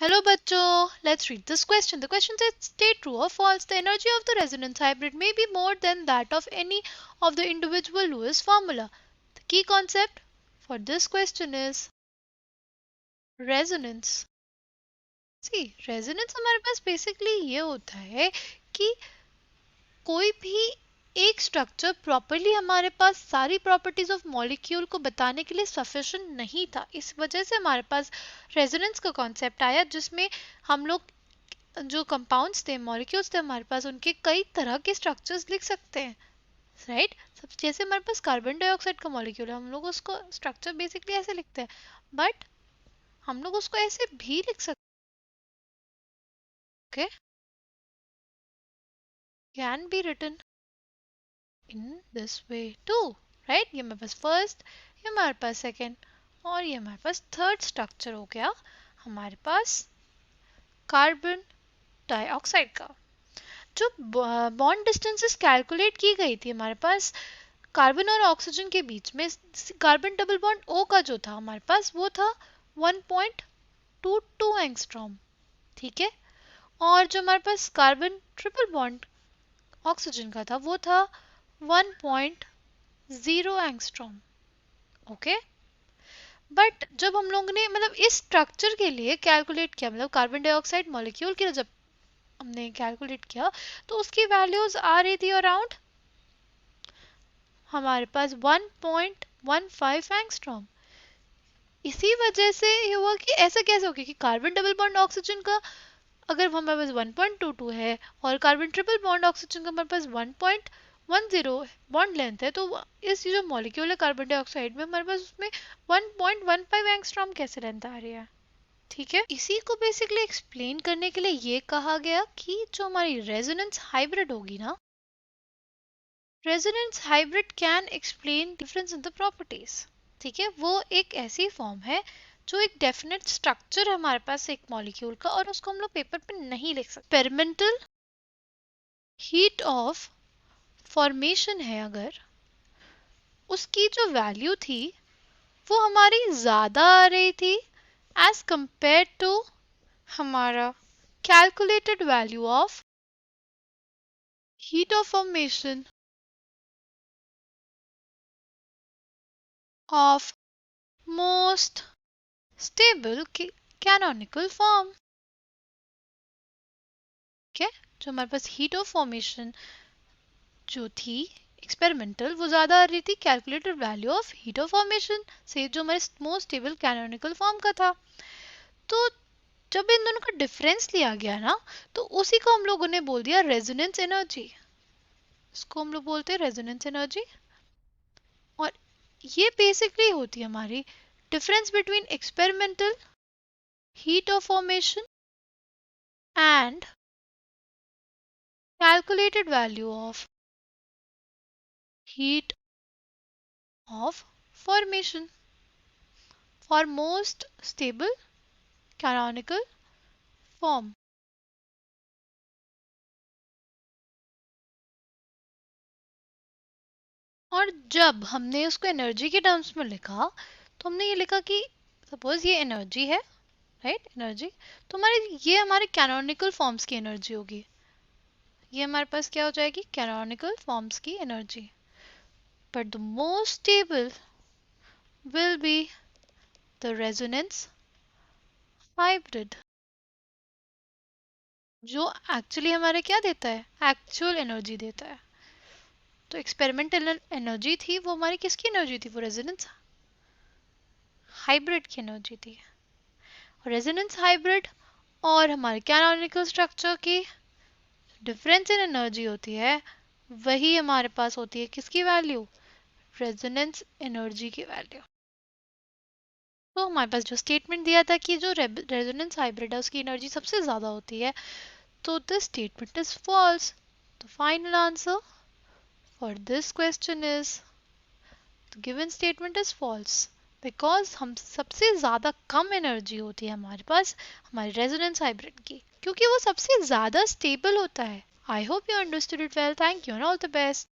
Hello बच्चों, let's read this question. The question says state true or false. The energy of the resonance hybrid may be more than that of any of the individual Lewis formula. The key concept for this question is resonance. See, resonance हमारे पास basically ये होता है कि कोई भी एक structure properly हमारे पास सारी प्रॉपर्टीज ऑफ मॉलिक्यूल को बताने के लिए सफिशिएंट नहीं था. इस वजह से हमारे पास रेजोनेंस का कॉन्सेप्ट आया जिसमें हम लोग जो कंपाउंड्स थे मॉलिक्यूल्स थे हमारे पास उनके कई तरह के स्ट्रक्चर्स लिख सकते हैं. राइट सब जैसे हमारे पास कार्बन डाइऑक्साइड का मॉलिक्यूल है हम लोग उसको स्ट्रक्चर बेसिकली ऐसे लिखते हैं बट हम लोग उसको ऐसे भी लिख सकते हैं. Can be written in this way too. Right ये हमारे पास फर्स्ट, ये हमारे पास सेकेंड और ये हमारे पास थर्ड स्ट्रक्चर हो गया हमारे पास कार्बन डाइऑक्साइड का. जो बॉन्ड डिस्टेंसेस कैलकुलेट की गई थी हमारे पास कार्बन और ऑक्सीजन के बीच में, कार्बन डबल बॉन्ड ओ का जो था हमारे पास वो था 1.22 एंगस्ट्रॉम. ठीक है, और जो हमारे पास कार्बन ट्रिपल बॉन्ड ऑक्सीजन का था वो था 1.0 एंगस्ट्रॉम. ओके, बट जब हम लोगों ने मतलब इस स्ट्रक्चर के लिए कैलकुलेट किया, मतलब कार्बन डाइऑक्साइड मॉलिक्यूल के लिए जब हमने कैलकुलेट किया तो उसकी वैल्यूज आ रही थी अराउंड हमारे पास 1.15 एंगस्ट्रॉम. इसी वजह से ये हुआ कि ऐसा कैसे हो गया कि कार्बन डबल बॉन्ड ऑक्सीजन का अगर हमारे पास 1.22 है और कार्बन ट्रिपल बॉन्ड ऑक्सीजन का हमारे पास 1.10 बॉन्ड लेंथ है, तो इस जो मॉलिक्यूल है कार्बन डाइऑक्साइड में हमारे पास उसमें 1.15 एंगस्ट्रॉम कैसे लेंथ आ रही है. ठीक है, इसी को बेसिकली एक्सप्लेन करने के लिए ये कहा गया कि जो हमारी रेजोनेंस हाइब्रिड होगी ना, resonance hybrid can explain difference in the properties. ठीक है, वो एक ऐसी फॉर्म है जो एक डेफिनेट स्ट्रक्चर है हमारे पास एक मॉलिक्यूल का और उसको हम लोग पेपर पे नहीं लिख सकते. एक्सपेरिमेंटल हीट ऑफ फॉर्मेशन है अगर उसकी जो वैल्यू थी वो हमारी ज्यादा आ रही थी एज कंपेयर टू हमारा calculated value of heat of formation of most stable canonical form. ठीक है, जो हमारे पास हीट ऑफ फॉर्मेशन जो थी एक्सपेरिमेंटल वो ज़्यादा आ रही थी calculated value of heat of formation से जो हमारे मोस्ट स्टेबल कैनोनिकल फॉर्म का था. तो जब इन दोनों का डिफरेंस लिया गया ना तो उसी को हम लोगों ने बोल दिया रेजोनेंस एनर्जी. इसको हम लोग बोलते हैं रेजोनेंस एनर्जी. और ये बेसिकली होती है हमारी difference between experimental heat of formation and calculated value of heat of formation for most stable canonical form. और जब हमने उसको एनर्जी के टर्म्स में लिखा तो हमने ये लिखा कि सपोज ये एनर्जी है, राइट एनर्जी, तो ये हमारे कैनोनिकल फॉर्म्स की एनर्जी होगी. ये हमारे पास क्या हो जाएगी कैनोनिकल फॉर्म्स की energy. But the most stable will be the resonance hybrid जो एक्चुअली हमारे क्या देता है एक्चुअल एनर्जी देता है. तो एक्सपेरिमेंटल एनर्जी थी वो हमारी किसकी एनर्जी थी, वो रेजोनेंस हाइब्रिड की एनर्जी थी. रेजोनेंस हाइब्रिड और हमारे कैनोनिकल स्ट्रक्चर की डिफरेंस इन एनर्जी होती है वही हमारे पास होती है किसकी वैल्यू, रेजोनेंस एनर्जी की वैल्यू. तो हमारे पास जो स्टेटमेंट दिया था कि जो रेजोनेंस हाइब्रिड है उसकी एनर्जी सबसे ज़्यादा होती है, तो this statement is false. The final answer for this question is the given statement is false because हम सबसे ज़्यादा कम एनर्जी होती है हमारे पास हमारे रेजोनेंस हाइब्रिड की क्योंकि वो सबसे ज़्यादा स्टेबल होता है. I hope you understood it well. Thank you and all the best.